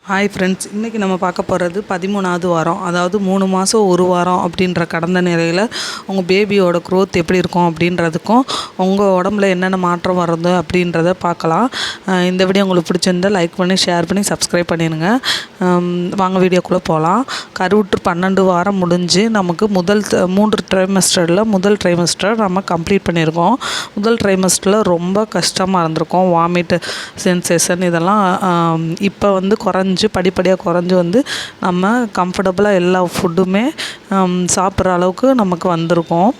Hi friends, இன்றைக்கி நம்ம பார்க்க போகிறது 13வது வாரம், அதாவது 3 மாதம் 1 வாரம் அப்படின்ற கடந்த நிலையில் உங்கள் பேபியோட க்ரோத் எப்படி இருக்கும் அப்படின்றதுக்கும் உங்கள் உடம்புல என்னென்ன மாற்றம் வருது அப்படின்றத பார்க்கலாம். இந்த வீடியோ உங்களுக்கு பிடிச்சிருந்தால் லைக் பண்ணி ஷேர் பண்ணி சப்ஸ்கிரைப் பண்ணிடுங்க. வாங்க வீடியோக்குள்ளே போகலாம். கருவுற்று 12 வாரம் முடிஞ்சு நமக்கு 3 ட்ரைமஸ்டரில் முதல் ட்ரைமஸ்டர் நம்ம கம்ப்ளீட் பண்ணியிருக்கோம். முதல் ட்ரைமஸ்டரில் ரொம்ப கஷ்டமாக இருந்திருக்கும். வாமிட் சென்சேஷன் இதெல்லாம் இப்போ வந்து படிப்படியாக குறைஞ்சி வந்து நம்ம கம்ஃபர்டபுளாக எல்லா ஃபுட்டுமே சாப்பிட்ற அளவுக்கு நமக்கு வந்திருக்கோம்.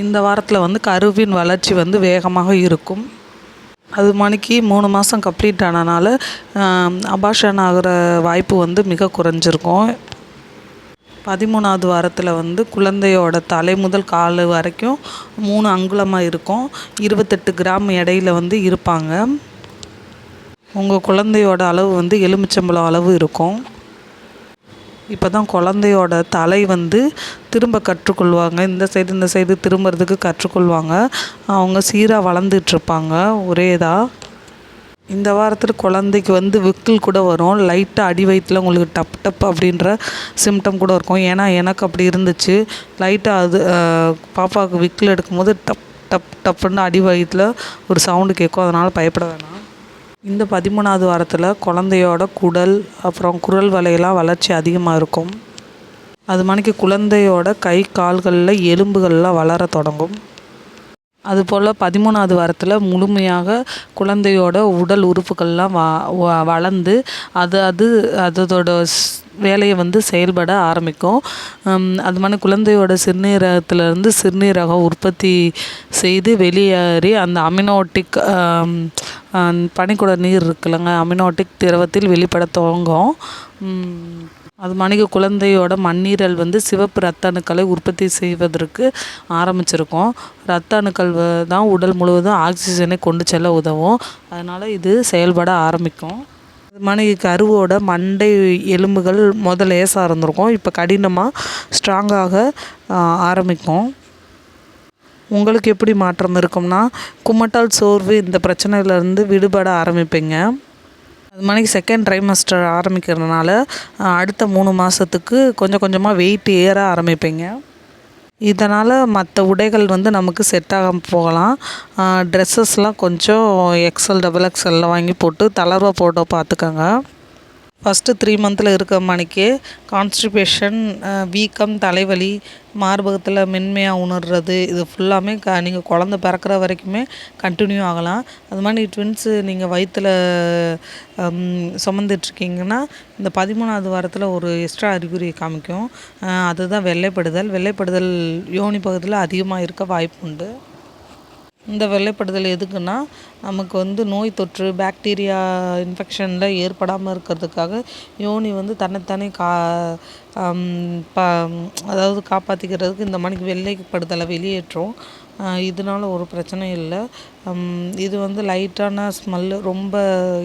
இந்த வாரத்தில் வந்து கருவின் வளர்ச்சி வந்து வேகமாக இருக்கும். அது மணிக்கு 3 மாதம் கம்ப்ளீட் ஆனனால அபார்ஷன் ஆகிற வாய்ப்பு வந்து மிக குறைஞ்சிருக்கும். 13வது வாரத்தில் வந்து குழந்தையோட தலை முதல் கால் வரைக்கும் 3 அங்குலமாக இருக்கும். 28 கிராம் எடையில் வந்து இருப்பாங்க. உங்கள் குழந்தையோட அளவு வந்து எலுமிச்சம்பழம் அளவு இருக்கும். இப்போ தான் குழந்தையோட தலை வந்து திரும்ப கற்றுக்கொள்வாங்க. இந்த சைடு திரும்புறதுக்கு கற்றுக்கொள்வாங்க. அவங்க சீராக வளர்ந்துட்டுருப்பாங்க ஒரே இதாக. இந்த வாரத்தில் குழந்தைக்கு வந்து விக்கில் கூட வரும். லைட்டாக அடி வயிற்றில் உங்களுக்கு டப் டப் அப்படின்ற சிம்டம் கூட இருக்கும். ஏன்னா எனக்கு அப்படி இருந்துச்சு. லைட்டாக அது பாப்பாவுக்கு விக்கில் எடுக்கும்போது டப் டப் டப்புன்னு அடி வயிற்றில் ஒரு சவுண்டு கேட்கும். அதனால் பயப்பட வேணாம். இந்த 13வது வாரத்தில் குழந்தையோட குடல் அப்புறம் குரல் வலையெல்லாம் வளர்ச்சி அதிகமாக இருக்கும். அது மணிக்கு குழந்தையோட கை கால்களில் எலும்புகள்லாம் வளர தொடங்கும். அதுபோல் 13வது வாரத்தில் முழுமையாக குழந்தையோட உடல் உறுப்புகள்லாம் வளர்ந்து அதோட வேலையை வந்து செயல்பட ஆரம்பிக்கும். அது மாதிரி குழந்தையோட சிறுநீரகத்திலேருந்து சிறுநீரகம் உற்பத்தி செய்து வெளியேறி அந்த அமினோட்டிக் பனிக்குட நீர் இருக்குல்லங்க, அமினோட்டிக் திரவத்தில் வெளிப்பட துவங்கும். அது மாதிரி குழந்தையோட மண்ணீரல் வந்து சிவப்பு இரத்த அணுக்களை உற்பத்தி செய்வதற்கு ஆரம்பிச்சிருக்கும். இரத்த அணுக்கள் தான் உடல் முழுவதும் ஆக்சிஜனை கொண்டு செல்ல உதவும். அதனால் இது செயல்பட ஆரம்பிக்கும். அது மாதிரி கருவோட மண்டை எலும்புகள் முதல்ல லேசாக இருந்திருக்கும். இப்போ கடினமாக ஸ்ட்ராங்காக ஆரம்பிக்கும். உங்களுக்கு எப்படி மாற்றம் இருக்கும்னா, குமட்டல் சோர்வு இந்த பிரச்சனையிலேருந்து விடுபட ஆரம்பிப்பீங்க. அது மாதிரி செகண்ட் ட்ரைமஸ்டர் ஆரம்பிக்கிறதுனால அடுத்த 3 மாதத்துக்கு கொஞ்சம் கொஞ்சமாக வெயிட் ஏற ஆரம்பிப்பீங்க. இதனால் மற்ற உடைகள் வந்து நமக்கு செட் ஆகாமல் போகலாம். ட்ரெஸ்ஸஸ்லாம் கொஞ்சம் எக்ஸ்எல் டபுள் எக்ஸ்எல்ல வாங்கி போட்டு தளர்வாக போட்டு பார்த்துக்கோங்க. ஃபஸ்ட்டு 3 மந்தில் இருக்க மணிக்கே கான்ஸ்டிபேஷன், வீக்கம், தலைவலி, மார்பகத்தில் மென்மையாக உணர்றது, இது ஃபுல்லாமே நீங்கள் குழந்த பிறக்கிற வரைக்குமே கண்டினியூ ஆகலாம். அது மாதிரி ட்வின்ஸு நீங்கள் வயிற்றில் சுமந்துட்டுருக்கீங்கன்னா இந்த 13வது வாரத்தில் ஒரு எக்ஸ்ட்ரா அறிகுறி காமிக்கும். அதுதான் வெள்ளைப்படுதல் யோனி பகுதியில் அதிகமாக இருக்க வாய்ப்பு உண்டு. இந்த வெள்ளைப்படுதல் எதுக்குன்னா, நமக்கு வந்து நோய் தொற்று பாக்டீரியா இன்ஃபெக்ஷனில் ஏற்படாமல் இருக்கிறதுக்காக யோனி வந்து தன்னைத்தானே அதாவது காப்பாற்றிக்கிறதுக்கு இந்த மணிக்கு வெள்ளைப்படுதலை வெளியேற்றும். இதனால் ஒரு பிரச்சனையும் இல்லை. இது வந்து லைட்டான ஸ்மெல்லு, ரொம்ப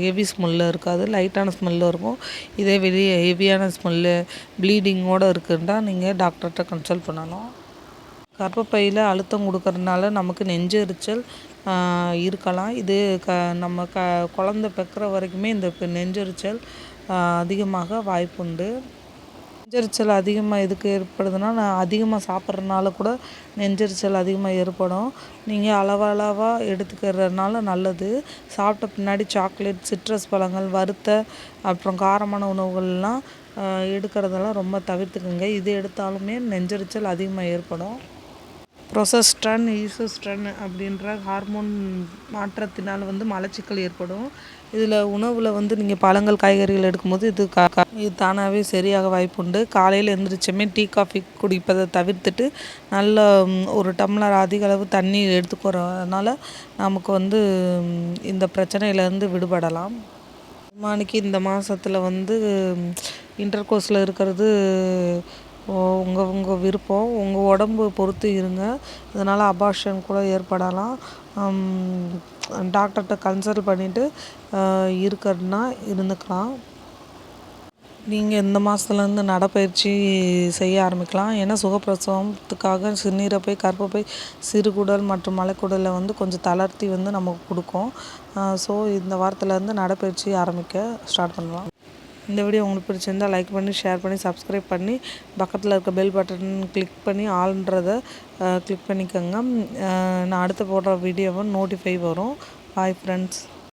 ஹெவி ஸ்மெல்லு இருக்காது, லைட்டான ஸ்மெல்லு இருக்கும். இதே வெளியே ஹெவியான ஸ்மெல்லு ப்ளீடிங்கோடு இருக்குன்னா நீங்கள் டாக்டர்கிட்ட கன்சல்ட் பண்ணணும். கர்ப்பப்பையில் அழுத்தம் கொடுக்கறதுனால நமக்கு நெஞ்செரிச்சல் இருக்கலாம். இது நம்ம குழந்த பெக்கிற வரைக்குமே இந்த நெஞ்செரிச்சல் அதிகமாக வாய்ப்புண்டு. நெஞ்செரிச்சல் அதிகமாக எதுக்கு ஏற்படுதுன்னா, நான் அதிகமாக சாப்பிட்றதுனால கூட நெஞ்செரிச்சல் அதிகமாக ஏற்படும். நீங்கள் அளவாக எடுத்துக்கிறதுனால நல்லது. சாப்பிட்ட பின்னாடி சாக்லேட், சிட்ரஸ் பழங்கள், வறுத்த அப்புறம் காரமான உணவுகள்லாம் எடுக்கிறதெல்லாம் ரொம்ப தவிர்த்துக்குங்க. இது எடுத்தாலுமே நெஞ்செரிச்சல் அதிகமாக ஏற்படும். ப்ரொஜெஸ்டரான், ஈஸ்ட்ரோஜன் அப்படின்ற ஹார்மோன் மாற்றத்தினால் வந்து மலச்சிக்கல் ஏற்படும். இதில் உணவில் வந்து நீங்கள் பழங்கள், காய்கறிகள் எடுக்கும்போது இது தானாகவே சரியாக வாய்ப்புண்டு. காலையில் எழுந்திரிச்சோமே டீ காஃபி குடிப்பதை தவிர்த்துட்டு நல்ல ஒரு டம்ளர் அதிக அளவு தண்ணி எடுத்துக்கிறதுனால நமக்கு வந்து இந்த பிரச்சனையிலேருந்து விடுபடலாம். மாணிக்கு இந்த மாதத்தில் வந்து இன்டர்கோர்ஸில் இருக்கிறது உங்கள் விருப்பம், உங்கள் உடம்பு பொறுத்து இருங்க. இதனால் அபார்ஷன் கூட ஏற்படலாம். டாக்டர்கிட்ட கன்சல்ட் பண்ணிவிட்டு இருக்கிறதுனா இருந்துக்கலாம். நீங்கள் இந்த மாதத்துலேருந்து நடைப்பயிற்சி செய்ய ஆரம்பிக்கலாம். ஏன்னா சுகப்பிரசவத்துக்காக சிறுநீரப்பை, கர்ப்பப்பை, சிறுகுடல் மற்றும் மலைக்குடலை வந்து கொஞ்சம் தளர்த்தி வந்து நமக்கு கொடுக்கும். ஸோ இந்த வாரத்துலேருந்து நடைப்பயிற்சி ஆரம்பிக்க ஸ்டார்ட் பண்ணலாம். இந்த வீடியோ உங்களுக்கு பிடிச்சிருந்தா லைக் பண்ணி, ஷேர் பண்ணி, சப்ஸ்கிரைப் பண்ணி, பக்கத்தில் இருக்க பெல் பட்டன் கிளிக் பண்ணி ஆல்ன்றதை கிளிக் பண்ணிக்கோங்க. நான் அடுத்து போடுற வீடியோவை நோட்டிஃபை வரும். Bye friends.